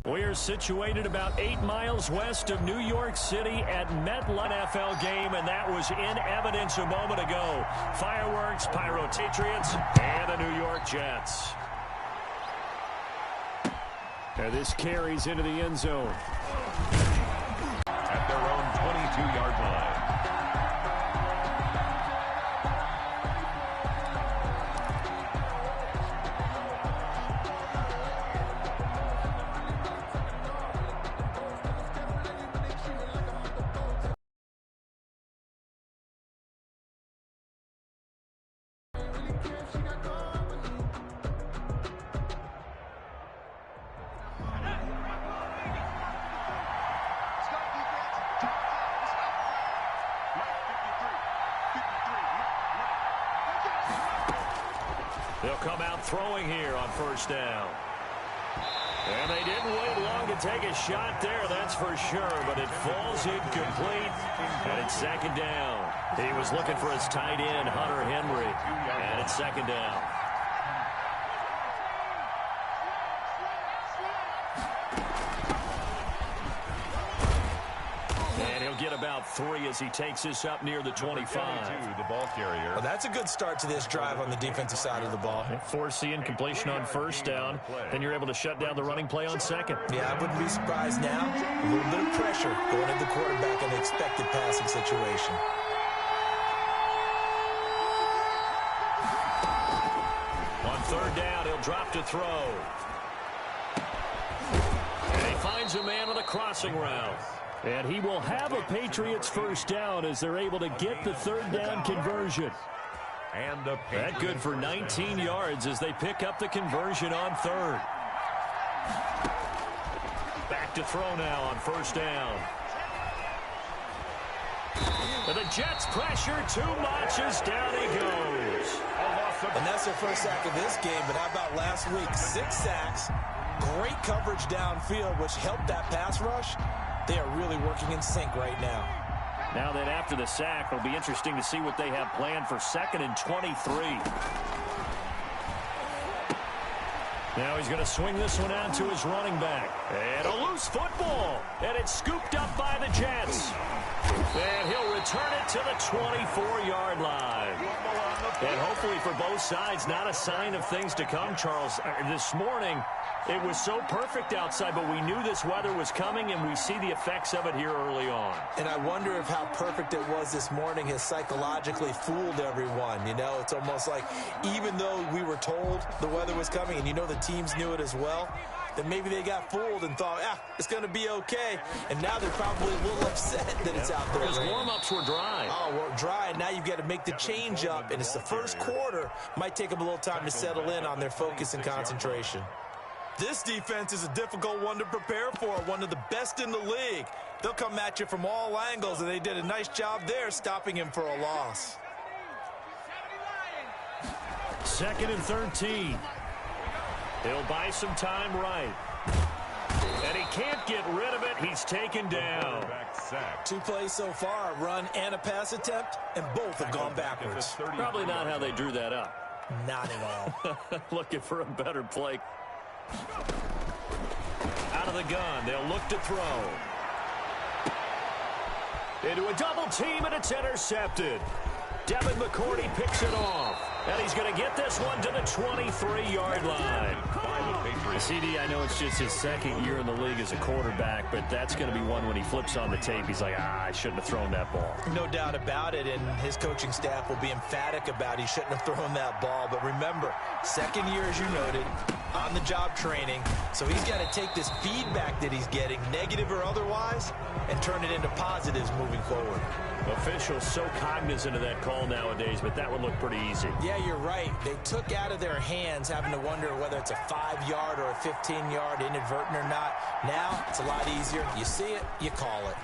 We're situated about 8 miles west of New York City at MetLife NFL game, and that was in evidence a moment ago. Fireworks, Patriots, and the New York Jets. And this carries into the end zone. At their own 22-yard line. They'll come out throwing here on first down. And they didn't wait long to take a shot there, that's for sure, but it falls incomplete, and it's second down. He was looking for his tight end, Hunter Henry, and it's second down. Get about 3 as he takes this up near the 25. The ball carrier. Well, that's a good start to this drive on the defensive side of the ball. Force the incompletion on first down. Then you're able to shut down the running play on second. Yeah, I wouldn't be surprised now. A little bit of pressure going at the quarterback in the expected passing situation. On third down, he'll drop to throw. And he finds a man on a crossing route. And he will have a Patriots first down as they're able to get the third down conversion. And that good for 19 yards as they pick up the conversion on third. Back to throw now on first down. And the Jets pressure too much as down he goes. And that's their first sack of this game, but how about last week? 6 sacks, great coverage downfield, which helped that pass rush. They are really working in sync right now. Now that after the sack, it'll be interesting to see what they have planned for 2nd and 23. Now he's going to swing this one out to his running back. And a loose football. And it's scooped up by the Jets. And he'll return it to the 24-yard line. And hopefully for both sides, not a sign of things to come, Charles. This morning, it was so perfect outside, but we knew this weather was coming, and we see the effects of it here early on. And I wonder if how perfect it was this morning has psychologically fooled everyone. You know, it's almost like even though we were told the weather was coming, and you know the teams knew it as well, that maybe they got fooled and thought, it's going to be okay. And now they're probably a little upset that it's out there. Because warm-ups were dry. Oh, well, dry, and now you've got to make the change up, and it's the first quarter. Might take them a little time to settle in on their focus and concentration. This defense is a difficult one to prepare for, one of the best in the league. They'll come at you from all angles, and they did a nice job there stopping him for a loss. 2nd and 13. He'll buy some time right. And he can't get rid of it. He's taken down. 2 plays so far, a run and a pass attempt, and both have gone backwards. Probably not how they drew that up. Not at all. Looking for a better play. Out of the gun, they'll look to throw. Into a double team, and it's intercepted. Devin McCourty picks it off. And he's going to get this one to the 23-yard line. CD, I know it's just his 2nd year in the league as a quarterback, but that's going to be one when he flips on the tape. He's like, I shouldn't have thrown that ball. No doubt about it, and his coaching staff will be emphatic about he shouldn't have thrown that ball. But remember, 2nd year, as you noted, on-the-job training. So he's got to take this feedback that he's getting, negative or otherwise, and turn it into positives moving forward. Officials so cognizant of that call nowadays, but that would look pretty easy. Yeah, you're right. They took out of their hands having to wonder whether it's a 5-yard or a 15-yard inadvertent or not. Now, it's a lot easier. You see it, you call it.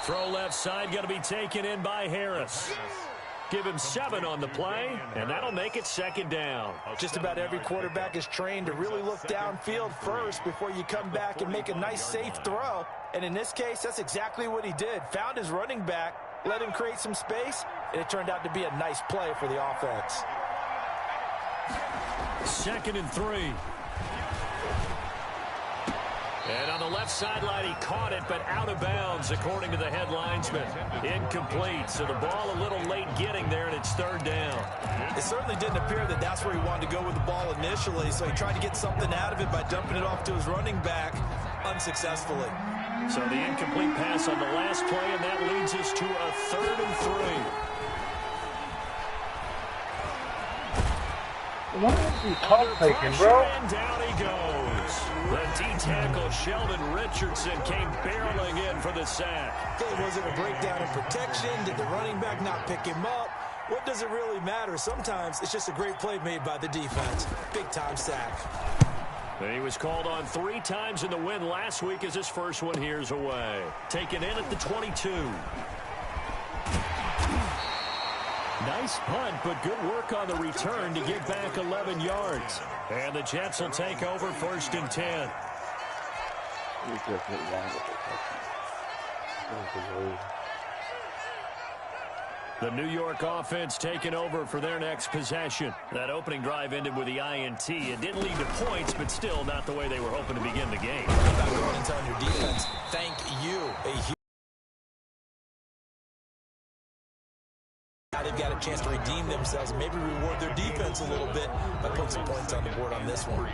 Throw left side, going to be taken in by Harris. Give him 7 on the play, and that'll make it 2nd down. Just about every quarterback is trained to really look downfield first before you come back and make a nice, safe throw. And in this case, that's exactly what he did. Found his running back, let him create some space, and it turned out to be a nice play for the offense. 2nd and 3. And on the left sideline, he caught it, but out of bounds, according to the head linesman. Incomplete, so the ball a little late getting there, and it's 3rd down. It certainly didn't appear that that's where he wanted to go with the ball initially, so he tried to get something out of it by dumping it off to his running back unsuccessfully. So the incomplete pass on the last play, and that leads us to a 3rd and 3. What is he taking, bro? And down he goes. The D-tackle Sheldon Richardson came barreling in for the sack. Okay, was it a breakdown in protection? Did the running back not pick him up? What does it really matter? Sometimes it's just a great play made by the defense. Big-time sack. He was called on 3 times in the win last week as his first one here's away. Taken in at the 22. Nice punt, but good work on the return to get back 11 yards. And the Jets will take over 1st and 10. The New York offense taking over for their next possession. That opening drive ended with the INT. It didn't lead to points, but still not the way they were hoping to begin the game. About going and telling your defense, thank you. Now they've got a chance to redeem themselves and maybe reward their defense a little bit by putting some points on the board on this one.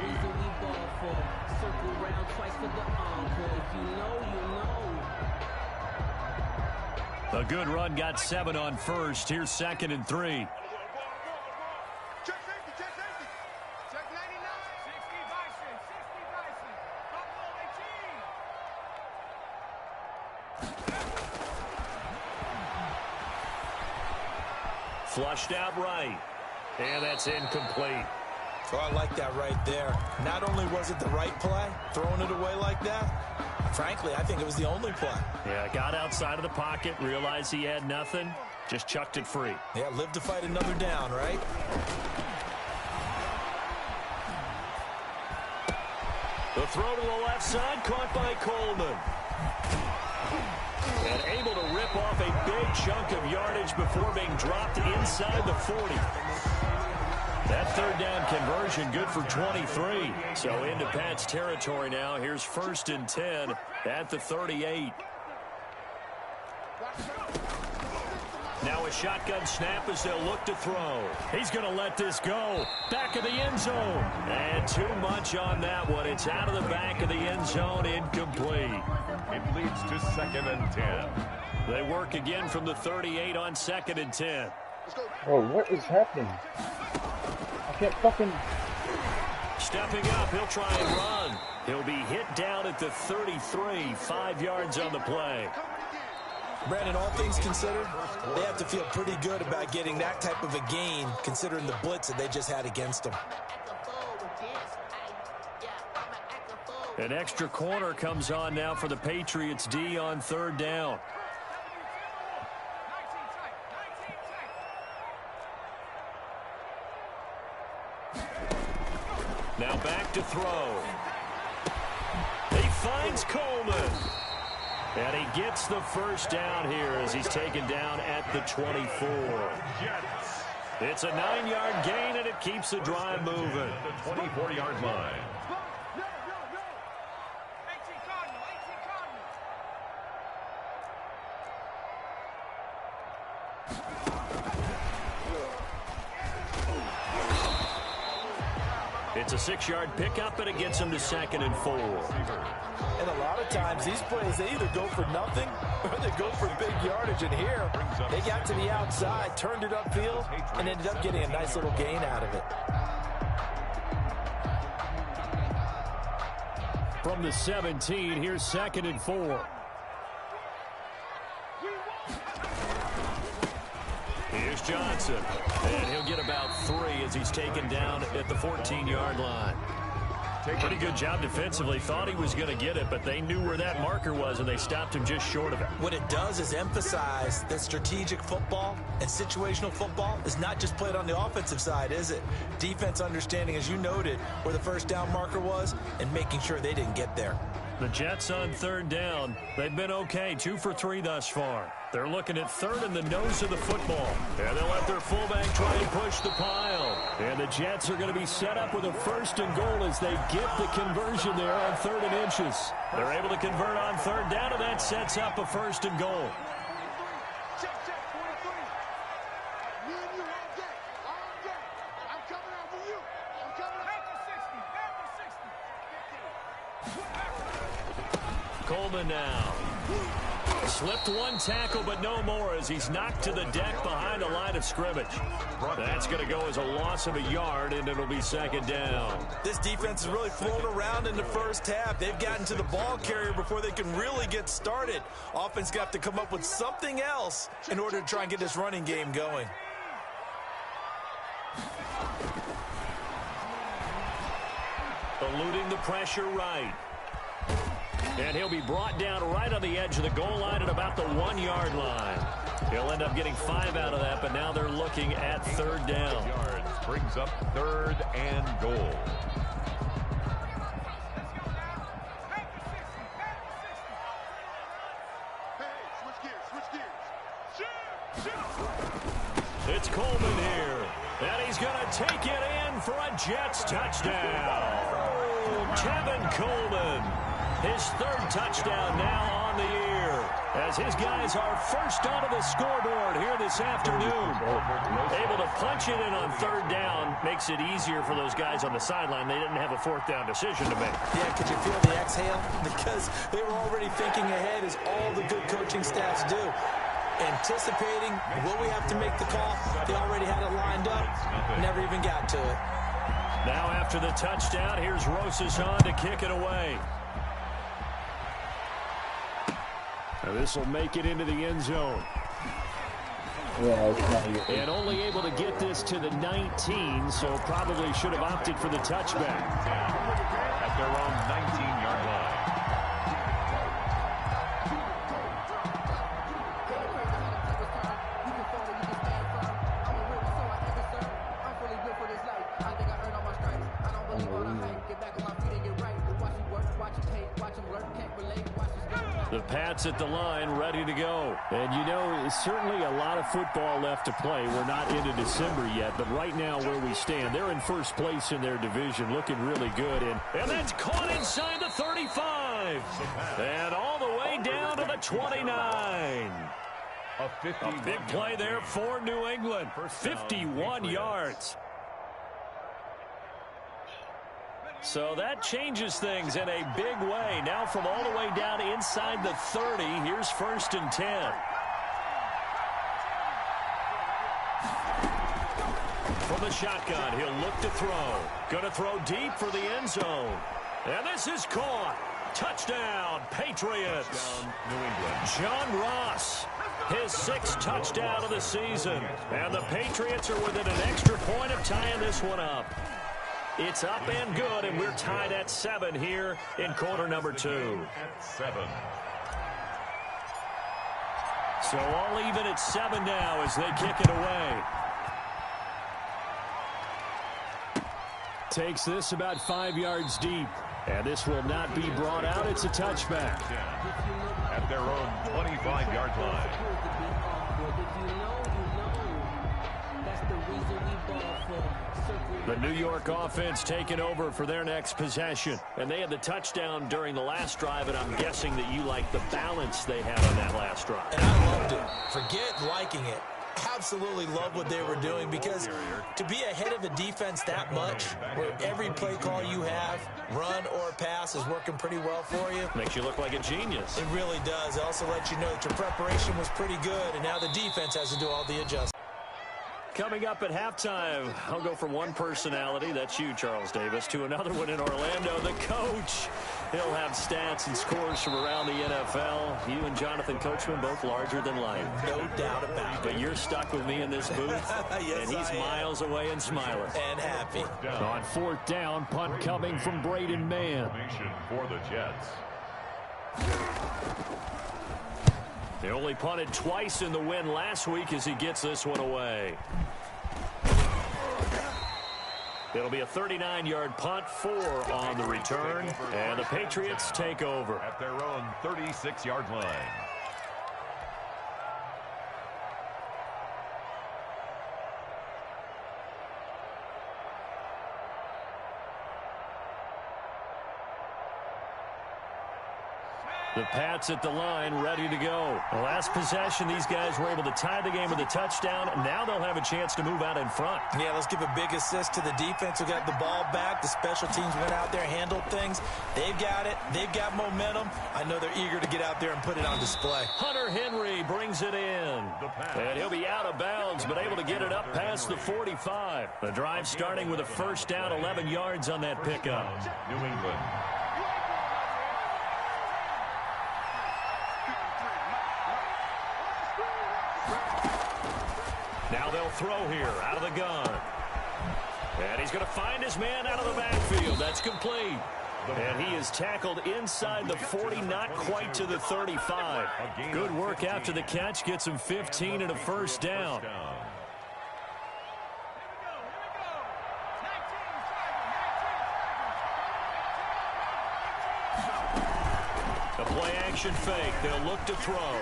A good run got 7 on first. Here's 2nd and 3. Flushed out right. And that's incomplete. So I like that right there. Not only was it the right play, throwing it away like that, frankly, I think it was the only play. Yeah, got outside of the pocket, realized he had nothing, just chucked it free. Yeah, live to fight another down, right? The throw to the left side, caught by Coleman. And able to rip off a big chunk of yardage before being dropped inside the 40. That 3rd down conversion good for 23. So into Pat's territory now. Here's 1st and 10 at the 38. Now a shotgun snap as they'll look to throw. He's going to let this go. Back of the end zone. And too much on that one. It's out of the back of the end zone. Incomplete. It leads to 2nd and 10. They work again from the 38 on 2nd and 10. Oh, what is happening? I can't fucking... Stepping up, he'll try and run. He'll be hit down at the 33, 5 yards on the play. Brandon, all things considered, they have to feel pretty good about getting that type of a gain, considering the blitz that they just had against them. An extra corner comes on now for the Patriots D on 3rd down. Now back to throw. He finds Coleman. And he gets the 1st down here as he's taken down at the 24. It's a 9-yard gain, and it keeps the drive moving. The 24-yard line. It's a 6-yard pickup, and it gets him to 2nd and 4. And a lot of times, these plays, they either go for nothing or they go for big yardage. And here, they got to the outside, turned it upfield, and ended up getting a nice little gain out of it. From the 17, here's 2nd and 4. Here's Johnson, and he'll get about 3 as he's taken down at the 14-yard line. Pretty good job defensively. Thought he was going to get it, but they knew where that marker was, and they stopped him just short of it. What it does is emphasize that strategic football and situational football is not just played on the offensive side, is it? Defense understanding, as you noted, where the 1st down marker was and making sure they didn't get there. The Jets on third down. They've been okay, 2 for 3 thus far. They're looking at third in the nose of the football. And they'll let their fullback try and push the pile. And the Jets are going to be set up with a 1st and goal as they get the conversion there on 3rd and inches. They're able to convert on third down, and that sets up a 1st and goal. Coleman now. Slipped one tackle, but no more as he's knocked to the deck behind the line of scrimmage. That's going to go as a loss of a yard, and it'll be 2nd down. This defense has really flown around in the first half. They've gotten to the ball carrier before they can really get started. Offense got to come up with something else in order to try and get this running game going. Eluding the pressure right. And he'll be brought down right on the edge of the goal line at about the 1-yard line. He'll end up getting 5 out of that, but now they're looking at 3rd down. Yards brings up 3rd and goal. It's Coleman here, and he's going to take it in for a Jets touchdown. Kevin Coleman. His 3rd touchdown now on the year as his guys are first onto the scoreboard here this afternoon. Able to punch it in on 3rd down makes it easier for those guys on the sideline. They didn't have a 4th down decision to make. Yeah, could you feel the exhale? Because they were already thinking ahead, as all the good coaching staffs do. Anticipating, will we have to make the call? They already had it lined up, never even got to it. Now after the touchdown, here's Rosas on to kick it away. Now this will make it into the end zone. Yeah, and only able to get this to the 19, so probably should have opted for the touchback. At their own 19-yard line. The Pats at the line, ready to go. And you know, certainly a lot of football left to play. We're not into December yet, but right now where we stand, they're in first place in their division, looking really good. And that's caught inside the 35. And all the way down to the 29. A big play there for New England. 51 yards. So that changes things in a big way. Now from all the way down inside the 30, here's 1st and 10. From the shotgun, he'll look to throw. Going to throw deep for the end zone. And this is caught. Touchdown, Patriots. Touchdown, New England. John Ross, his 6th touchdown of the season. And the Patriots are within an extra point of tying this one up. It's up and good, and we're tied at 7 here in quarter number 2. At 7. So all even at 7 now as they kick it away. Takes this about 5 yards deep. And this will not be brought out. It's a touchback. At their own 25-yard line. The New York offense taking over for their next possession. And they had the touchdown during the last drive, and I'm guessing that you like the balance they had on that last drive. And I loved it. Forget liking it. Absolutely love what they were doing, because to be ahead of a defense that much, where every play call you have, run or pass, is working pretty well for you. Makes you look like a genius. It really does. It also lets you know that your preparation was pretty good, and now the defense has to do all the adjustments. Coming up at halftime, I'll go from one personality, that's you, Charles Davis, to another one in Orlando, the coach. He'll have stats and scores from around the NFL. You and Jonathan Coachman, both larger than life. No doubt about it. But you're stuck with me in this booth, yes, and he's miles away and smiling. And happy. On 4th down, punt coming from Braden Mann. For the Jets. They only punted twice in the win last week as he gets this one away. It'll be a 39-yard punt, 4 on the return, and the Patriots take over. At their own 36-yard line. The Pats at the line, ready to go. The last possession, these guys were able to tie the game with a touchdown, and now they'll have a chance to move out in front. Yeah, let's give a big assist to the defense who got the ball back. The special teams went out there, handled things. They've got it. They've got momentum. I know they're eager to get out there and put it on display. Hunter Henry brings it in. And he'll be out of bounds, but able to get it up past the 45. The drive starting with a first down, 11 yards on that pickup. New England. Now they'll throw here out of the gun. And he's going to find his man out of the backfield. That's complete. And he is tackled inside the 40, not quite to the 35. Good work after the catch. Gets him 15 and a first down. The play action fake. They'll look to throw.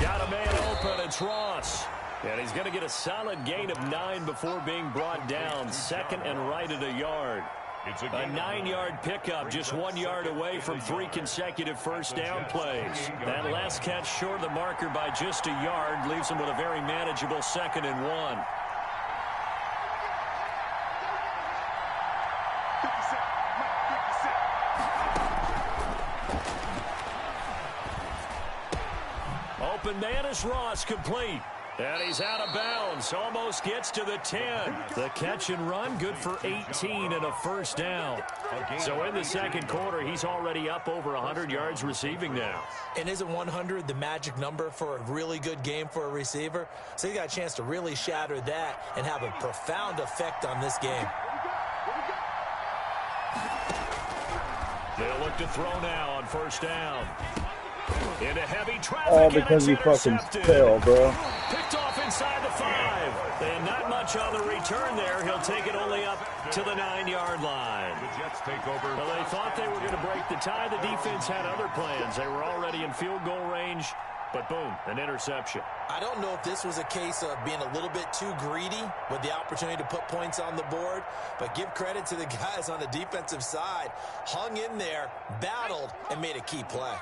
Got a man open. It's Ross. And he's going to get a solid gain of 9 before being brought down. Second and right at a yard. It's a 9-yard pickup, just 1 yard away from 3 consecutive first down plays. That last catch short of the marker by just a yard leaves him with a very manageable 2nd and 1. Open man is Ross, complete. And he's out of bounds. Almost gets to the 10. The catch and run, good for 18 and a first down. So in the second quarter, he's already up over 100 yards receiving now. And isn't 100 the magic number for a really good game for a receiver? So he got a chance to really shatter that and have a profound effect on this game. They'll look to throw now on first down. Into heavy traffic, because and you fucking intercepted. fell, bro. Picked off inside the 5. And not much on the return there. He'll take it only up to the 9-yard line. The Jets take over. Well, they thought they were going to break the tie. The defense had other plans. They were already in field goal range. But boom, an interception. I don't know if this was a case of being a little bit too greedy with the opportunity to put points on the board, but give credit to the guys on the defensive side. Hung in there, battled, and made a key play.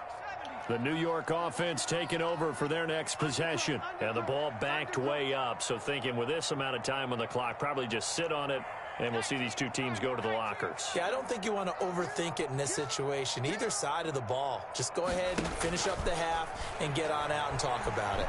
The New York offense taking over for their next possession. And the ball backed way up. So thinking with this amount of time on the clock, probably just sit on it, and we'll see these two teams go to the lockers. Yeah, I don't think you want to overthink it in this situation. Either side of the ball. Just go ahead and finish up the half and get on out and talk about it.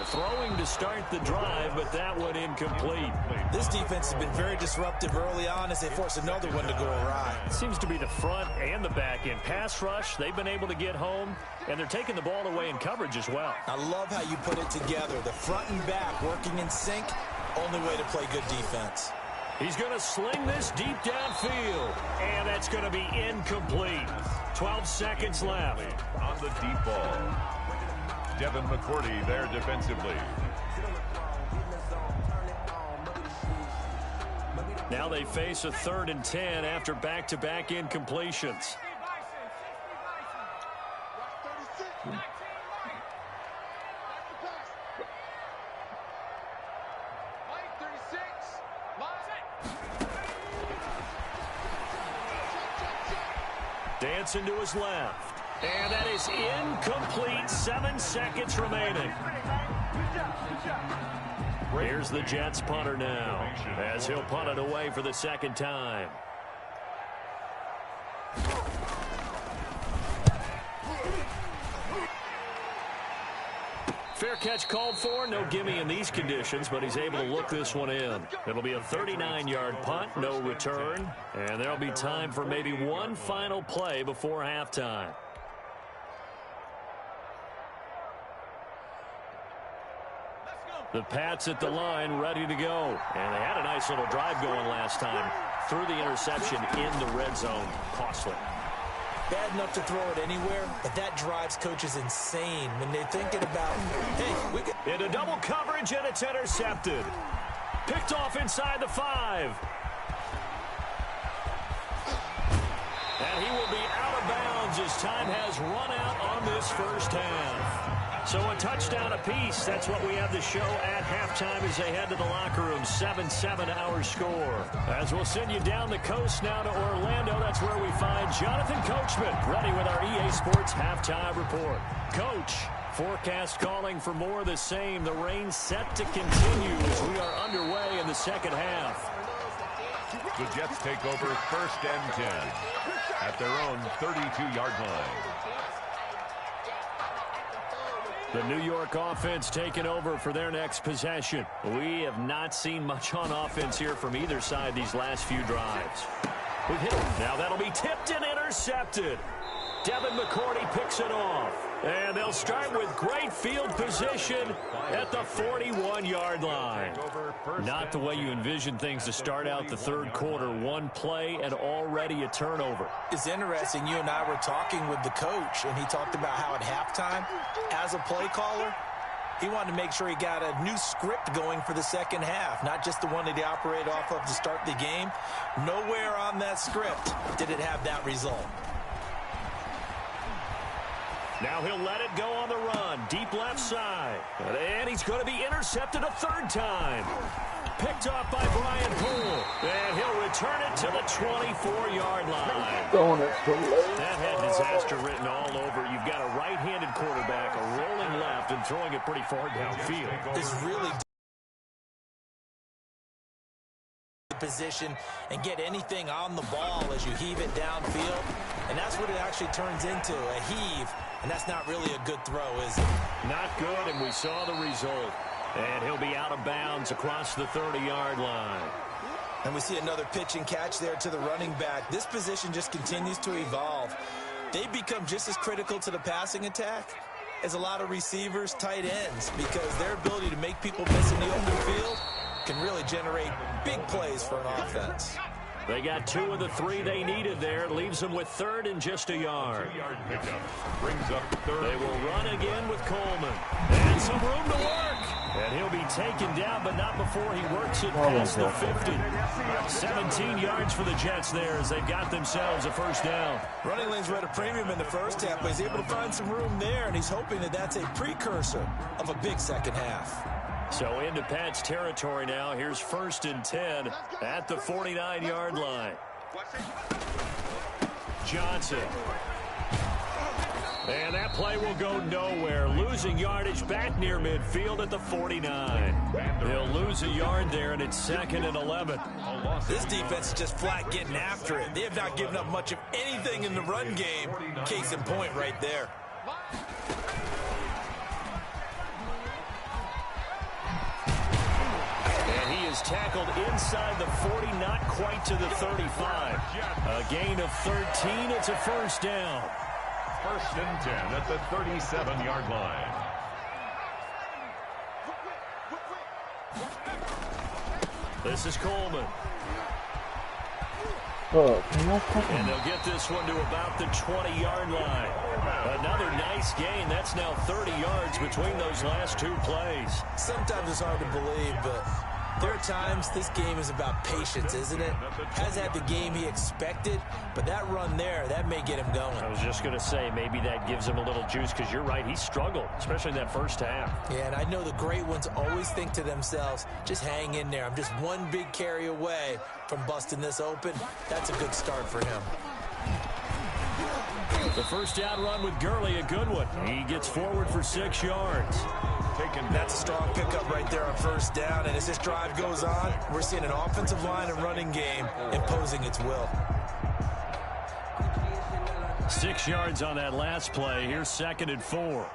Throwing to start the drive, but that one incomplete. This defense has been very disruptive early on as they force another one to go awry. It seems to be the front and the back end. Pass rush, they've been able to get home, and they're taking the ball away in coverage as well. I love how you put it together. The front and back working in sync, only way to play good defense. He's going to sling this deep downfield, and that's going to be incomplete. 12 seconds left. On the deep ball. Devin McCourty there defensively. Now they face a 3rd and 10 after back-to-back incompletions. Dancing to his left. And that is incomplete. 7 seconds remaining. Here's the Jets punter now, as he'll punt it away for the second time. Fair catch called for. No gimme in these conditions, but he's able to look this one in. It'll be a 39-yard punt, no return. And there'll be time for maybe one final play before halftime. The Pats at the line, ready to go. And they had a nice little drive going last time. Threw the interception in the red zone. Costly. Bad enough to throw it anywhere, but that drives coaches insane when they're thinking about, hey, we can... Into double coverage, and it's intercepted. Picked off inside the 5. And he will be out of bounds as time has run out on this first half. So a touchdown apiece. That's what we have to show at halftime as they head to the locker room. 7-7 our score. As we'll send you down the coast now to Orlando, that's where we find Jonathan Coachman ready with our EA Sports halftime report. Coach, forecast calling for more of the same. The rain set to continue as we are underway in the second half. The Jets take over 1st and 10 at their own 32-yard line. The New York offense taking over for their next possession. We have not seen much on offense here from either side these last few drives. We've hit him. Now that'll be tipped and intercepted. Devin McCourty picks it off. And they'll start with great field position at the 41-yard line. Not the way you envision things to start out the third quarter. One play and already a turnover. It's interesting. You and I were talking with the coach, and he talked about how at halftime, as a play caller, he wanted to make sure he got a new script going for the second half, not just the one that he operated off of to start the game. Nowhere on that script did it have that result. Now he'll let it go on the run. Deep left side. And he's going to be intercepted a third time. Picked off by Brian Poole. And he'll return it to the 24-yard line. That had disaster written all over. You've got a right-handed quarterback, a rolling left, and throwing it pretty far downfield. It's really position and get anything on the ball as you heave it downfield. And that's what it actually turns into, a heave. And that's not really a good throw, is it? Not good, and we saw the result. And he'll be out of bounds across the 30-yard line. And we see another pitch and catch there to the running back. This position just continues to evolve. They become just as critical to the passing attack as a lot of receivers, tight ends, because their ability to make people miss in the open field can really generate big plays for an offense. They got 2 of the 3 they needed there. Leaves them with 3rd and just a yard. Brings up 3rd. They will run again with Coleman. And some room to work. And he'll be taken down, but not before he works it past the 50. 17 yards for the Jets there as they've got themselves a first down. Running lanes were at a premium in the first half, but he's able to find some room there, and he's hoping that that's a precursor of a big second half. So into Pat's territory now. Here's 1st and 10 at the 49-yard line. Johnson. And that play will go nowhere. Losing yardage back near midfield at the 49. They'll lose a yard there, and it's 2nd and 11. This defense is just flat getting after it. They have not given up much of anything in the run game. Case in point right there. Tackled inside the 40, not quite to the 35. A gain of 13. It's a first down. 1st and 10 at the 37-yard line. This is Coleman. And they'll get this one to about the 20-yard line. Another nice gain. That's now 30 yards between those last 2 plays. Sometimes it's hard to believe, but there are times this game is about patience, isn't it? Hasn't had the game he expected, but that run there, that may get him going. I was just going to say, maybe that gives him a little juice, because you're right, he struggled, especially in that first half. Yeah, and I know the great ones always think to themselves, just hang in there. I'm just one big carry away from busting this open. That's a good start for him. The first down run with Gurley, a good one. He gets forward for 6 yards. That's a strong pickup right there on first down, and as this drive goes on, we're seeing an offensive line and running game imposing its will. 6 yards on that last play. Here's 2nd and 4.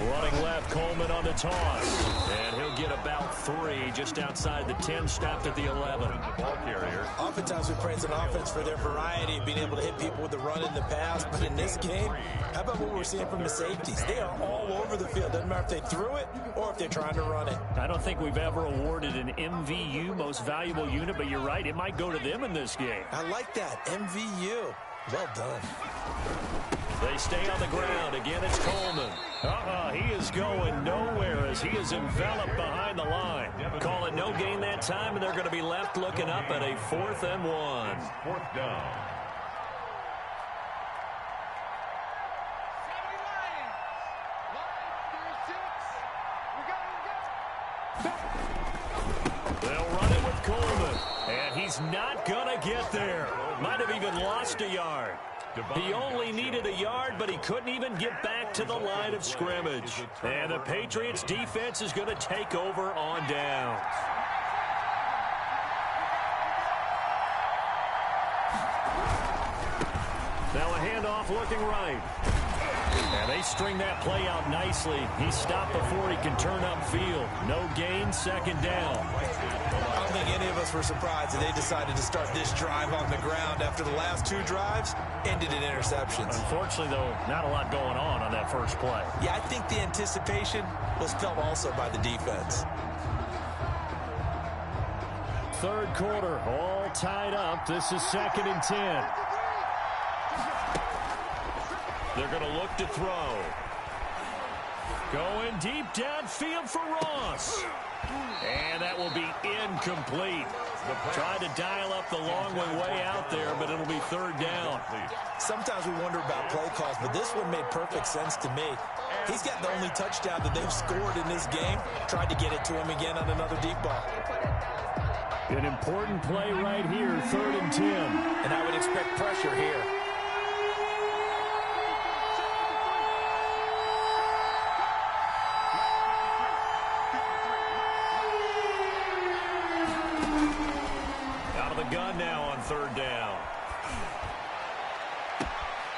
Running left, Coleman on the toss. And he'll get about 3 just outside the 10, stopped at the 11. The ball carrier. Oftentimes we praise an offense for their variety of being able to hit people with the run in the pass. But in this game, how about what we're seeing from the safeties? They are all over the field. Doesn't matter if they threw it or if they're trying to run it. I don't think we've ever awarded an MVU, most valuable unit, but you're right. It might go to them in this game. I like that. MVU. Well done. They stay on the ground. Again, it's Coleman. He is going nowhere as he is enveloped behind the line. Call it no gain that time, and they're going to be left looking up at a 4th and 1. 4th down. They'll run it with Coleman, and he's not going to get there. Might have even lost a yard. He only needed a yard, but he couldn't even get back to the line of scrimmage. And the Patriots defense is going to take over on downs. Now a handoff looking right. And they string that play out nicely. He stopped before he can turn upfield. No gain, 2nd down. I don't think any of us were surprised that they decided to start this drive on the ground after the last 2 drives ended in interceptions. Unfortunately, though, not a lot going on that first play. Yeah, I think the anticipation was felt also by the defense. 3rd quarter, all tied up. This is 2nd and 10. They're going to look to throw. Going deep downfield for Ross. And that will be incomplete. Tried to dial up the long way out there, but it'll be 3rd down. Sometimes we wonder about play calls, but this one made perfect sense to me. He's got the only touchdown that they've scored in this game. Tried to get it to him again on another deep ball. An important play right here, 3rd and 10. And I would expect pressure here. Gun now on 3rd down.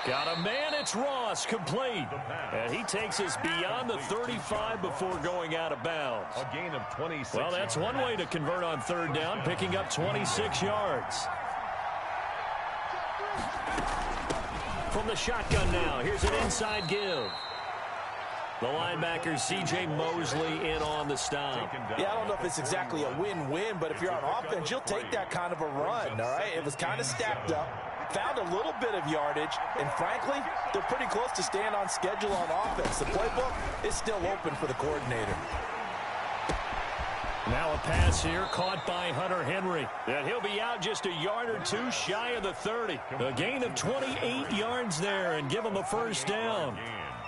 Got a man, it's Ross, complete. And he takes us beyond the 35 before going out of bounds. A gain of 26. Well, that's one way to convert on 3rd down, picking up 26 yards. From the shotgun now, here's an inside give. The linebacker, C.J. Mosley, in on the stop. Yeah, I don't know if it's exactly a win-win, but if you're on offense, you'll take that kind of a run, all right? It was kind of stacked up, found a little bit of yardage, and frankly, they're pretty close to staying on schedule on offense. The playbook is still open for the coordinator. Now a pass here caught by Hunter Henry. And he'll be out just a yard or 2 shy of the 30. A gain of 28 yards there and give him a 1st down.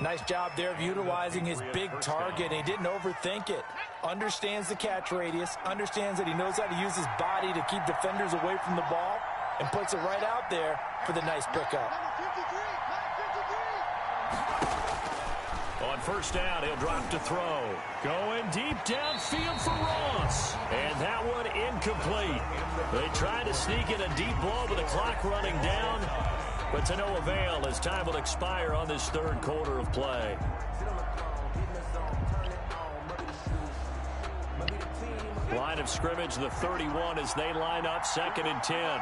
Nice job there of utilizing his big target. He didn't overthink it. Understands the catch radius. Understands that he knows how to use his body to keep defenders away from the ball. And puts it right out there for the nice pickup. On 1st down, he'll drop to throw. Going deep downfield for Ross. And that one incomplete. They tried to sneak in a deep ball with the clock running down. But to no avail as time will expire on this 3rd quarter of play. Line of scrimmage, the 31 as they line up 2nd and 10.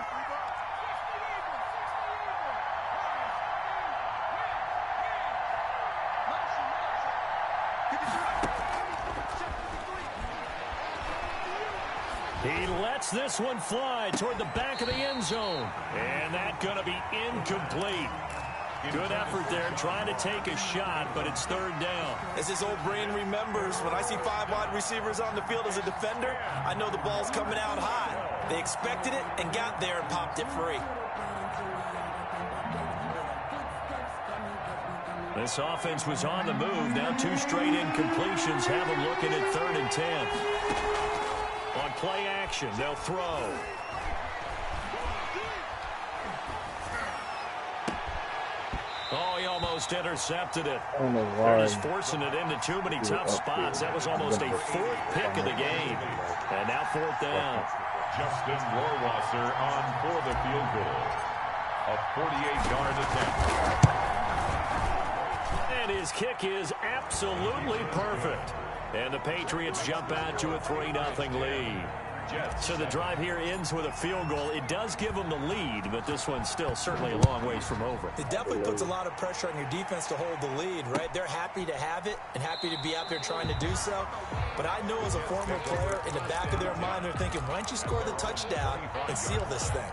He lets this one fly toward the back of the end zone. And that's going to be incomplete. Good effort there, trying to take a shot, but it's 3rd down. As his old brain remembers, when I see 5 wide receivers on the field as a defender, I know the ball's coming out high. They expected it and got there and popped it free. This offense was on the move. Now 2 straight incompletions have them looking at 3rd and 10. On play action, they'll throw. Oh, he almost intercepted it. They're just forcing it into too many tough spots. That was almost a 4th pick of the game. And now 4th down. Justin Rohrwasser on for the field goal. A 48-yard attempt. And his kick is absolutely perfect. And the Patriots jump out to a 3-0 lead. So the drive here ends with a field goal. It does give them the lead, but this one's still certainly a long ways from over. It definitely puts a lot of pressure on your defense to hold the lead, right? They're happy to have it and happy to be out there trying to do so. But I know as a former player, in the back of their mind, they're thinking, why don't you score the touchdown and seal this thing?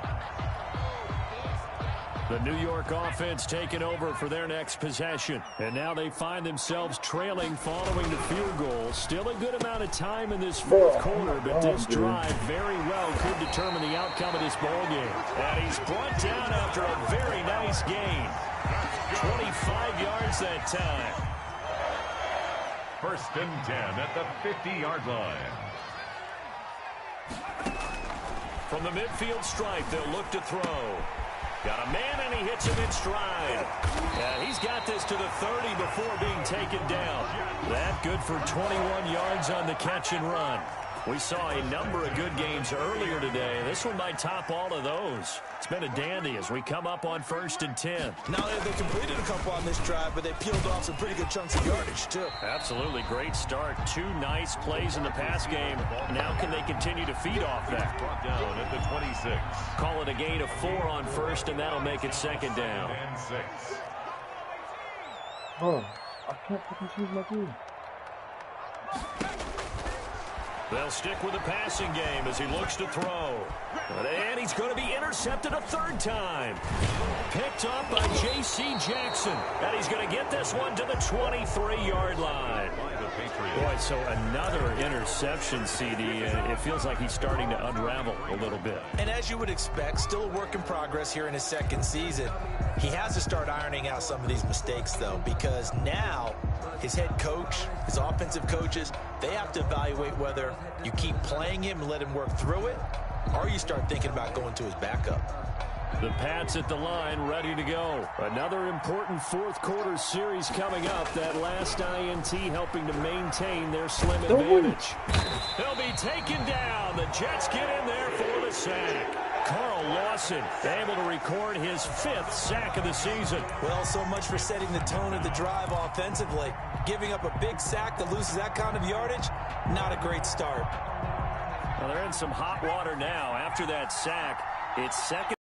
The New York offense taking over for their next possession. And now they find themselves trailing following the field goal. Still a good amount of time in this fourth quarter, but this drive very well could determine the outcome of this ball game. And he's brought down after a very nice gain. 25 yards that time. First and 10 at the 50-yard line. From the midfield stripe, they'll look to throw. Got a man, and he hits him in stride. He's got this to the 30 before being taken down. That good for 21 yards on the catch and run. We saw a number of good games earlier today. This one might top all of those. It's been a dandy as we come up on 1st and 10. Now they completed a couple on this drive, but they peeled off some pretty good chunks of yardage, too. Absolutely great start. 2 nice plays in the pass game. Now can they continue to feed off that? Brought down at the 26. Call it a gain of 4 on 1st, and that'll make it 2nd down. And 6. Oh, I can't fucking choose my team. They'll stick with the passing game as he looks to throw. And he's going to be intercepted a 3rd time. Picked up by J.C. Jackson. And he's going to get this one to the 23-yard line. Boy, so another interception, CD. It feels like he's starting to unravel a little bit. And as you would expect, still a work in progress here in his 2nd season. He has to start ironing out some of these mistakes, though, because now his head coach, his offensive coaches, they have to evaluate whether you keep playing him and let him work through it, or you start thinking about going to his backup. The Pats at the line, ready to go. Another important 4th quarter series coming up. That last INT helping to maintain their slim advantage. They'll be taken down. The Jets get in there for the sack. Carl Lawson able to record his 5th sack of the season. Well, so much for setting the tone of the drive offensively. Giving up a big sack that loses that kind of yardage, not a great start. Well, they're in some hot water now. After that sack, it's 2nd.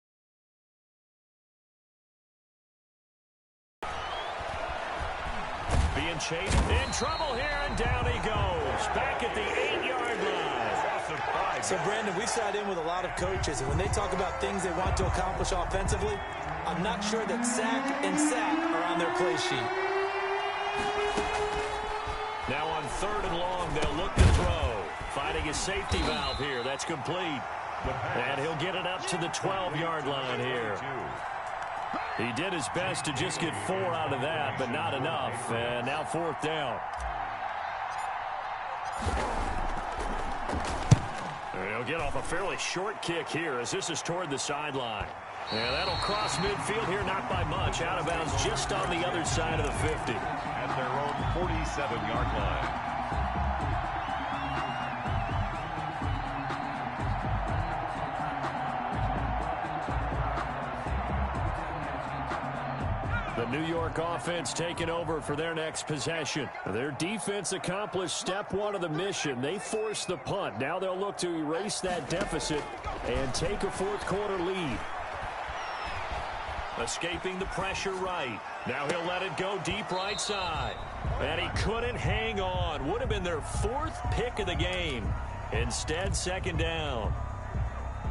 Being chased, in trouble here, and down he goes. Back at the 8-yard line. So, Brandon, we've sat in with a lot of coaches, and when they talk about things they want to accomplish offensively, I'm not sure that sack and sack are on their play sheet. Now on 3rd and long, they'll look to throw. Finding his safety valve here. That's complete. And he'll get it up to the 12-yard line here. He did his best to just get 4 out of that, but not enough. And now 4th down. He'll get off a fairly short kick here as this is toward the sideline. Yeah, that'll cross midfield here, not by much. Out of bounds just on the other side of the 50. At their own 47-yard line. The New York offense taking over for their next possession. Their defense accomplished step 1 of the mission. They forced the punt. Now they'll look to erase that deficit and take a 4th quarter lead. Escaping the pressure right. Now he'll let it go deep right side. And he couldn't hang on. Would have been their 4th pick of the game. Instead, 2nd down.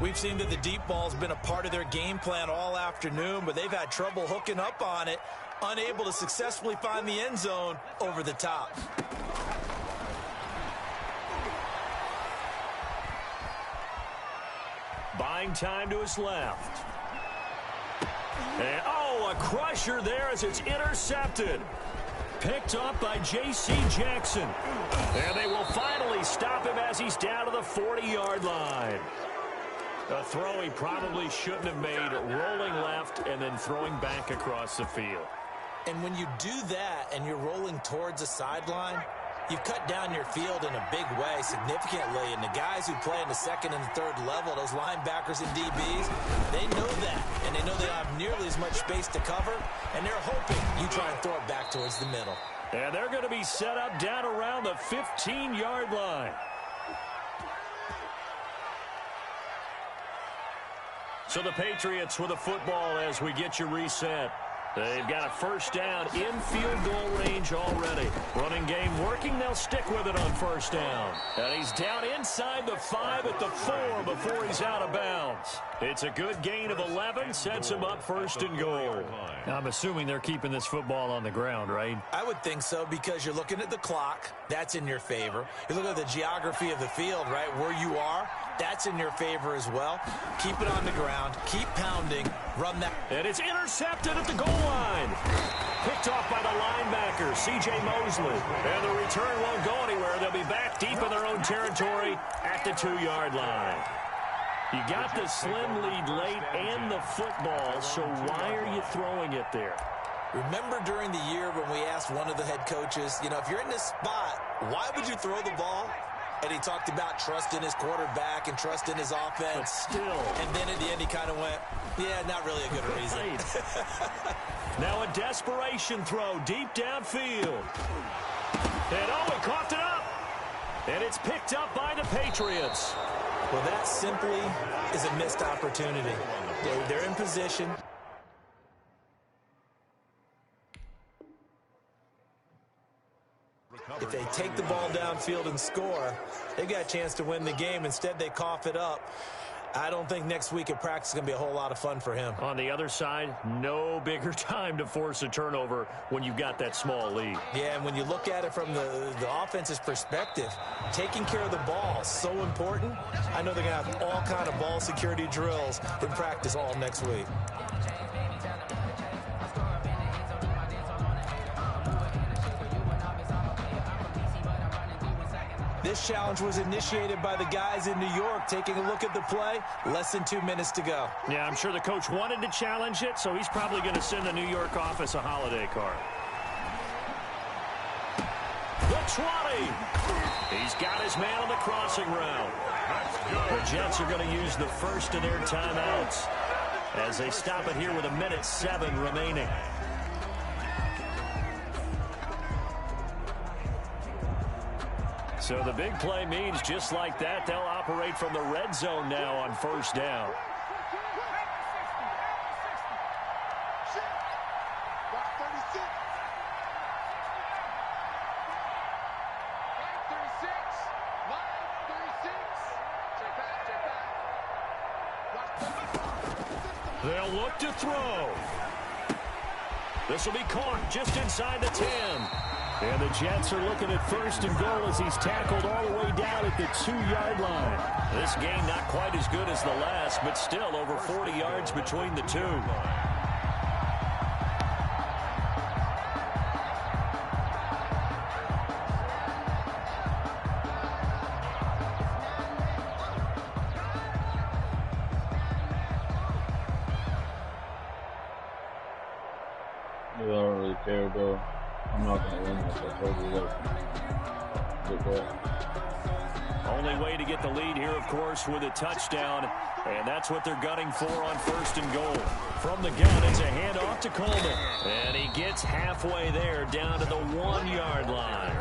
We've seen that the deep ball's been a part of their game plan all afternoon, but they've had trouble hooking up on it, unable to successfully find the end zone over the top. Buying time to his left. And, oh, a crusher there as it's intercepted. Picked up by J.C. Jackson. And they will finally stop him as he's down to the 40-yard line. A throw he probably shouldn't have made, rolling left and then throwing back across the field. And when you do that and you're rolling towards the sideline, you've cut down your field in a big way significantly. And the guys who play in the 2nd and 3rd level, those linebackers and DBs, they know that. And they know they don't have nearly as much space to cover. And they're hoping you try and throw it back towards the middle. And they're going to be set up down around the 15-yard line. So the Patriots with a football as we get you reset. They've got a first down in field goal range already. Running game working. They'll stick with it on first down. And he's down inside the 5 at the 4 before he's out of bounds. It's a good gain of 11. Sets him up first and goal. Now, I'm assuming they're keeping this football on the ground, right? I would think so because you're looking at the clock. That's in your favor. You look at the geography of the field, right, where you are. That's in your favor as well. Keep it on the ground. Keep pounding. Run that. And it's intercepted at the goal line. Picked off by the linebacker, C.J. Mosley. And the return won't go anywhere. They'll be back deep in their own territory at the 2-yard line. You got the slim lead late and the football, so why are you throwing it there? Remember during the year when we asked one of the head coaches, you know, if you're in this spot, why would you throw the ball? And he talked about trust in his quarterback and trust in his offense. But still. And then at the end he kind of went, yeah, not really a good reason. Now a desperation throw deep downfield. And he coughed it up. And it's picked up by the Patriots. Well, that simply is a missed opportunity. They're in position. If they take the ball downfield and score, they got a chance to win the game. Instead, they cough it up. I don't think next week at practice is going to be a whole lot of fun for him. On the other side, no bigger time to force a turnover when you've got that small lead. Yeah, and when you look at it from the offense's perspective, taking care of the ball is so important. I know they're going to have all kind of ball security drills in practice all next week. This challenge was initiated by the guys in New York. Taking a look at the play, less than 2 minutes to go. Yeah, I'm sure the coach wanted to challenge it, so he's probably going to send the New York office a holiday card. The 20. He's got his man on the crossing route. The Jets are going to use the first of their timeouts as they stop it here with 1:07 remaining. So the big play means just like that, they'll operate from the red zone now on first down. They'll look to throw. This will be caught just inside the 10. And the Jets are looking at first and goal as he's tackled all the way down at the 2-yard line. This game not quite as good as the last, but still over 40 yards between the two. I don't really care, bro. I'm not going to win this. I told you that. Only way to get the lead here, of course, with a touchdown. And that's what they're gunning for on first and goal. From the gun, it's a handoff to Coleman. And he gets halfway there down to the 1-yard line.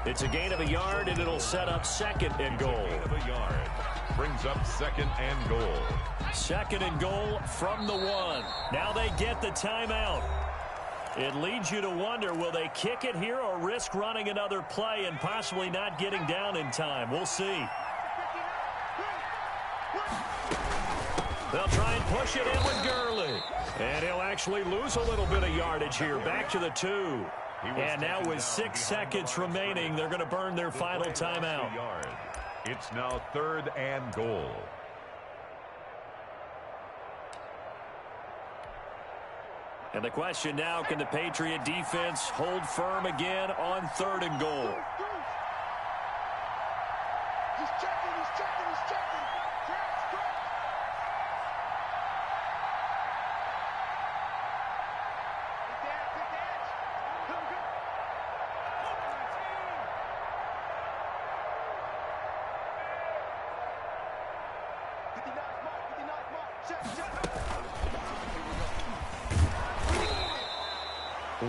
It's a gain of a yard, and it'll set up second and goal. Gain of a yard. Brings up second and goal. Second and goal from the 1. Now they get the timeout. It leads you to wonder, will they kick it here or risk running another play and possibly not getting down in time? We'll see. They'll try and push it in with Gurley. And he'll actually lose a little bit of yardage here. Back to the 2. And now with 6 seconds remaining, they're going to burn their final timeout. It's now third and goal. And the question now, can the Patriot defense hold firm again on third and goal? He's checking.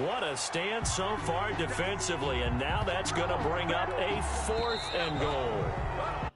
What a stand so far defensively, and now that's going to bring up a 4th and goal.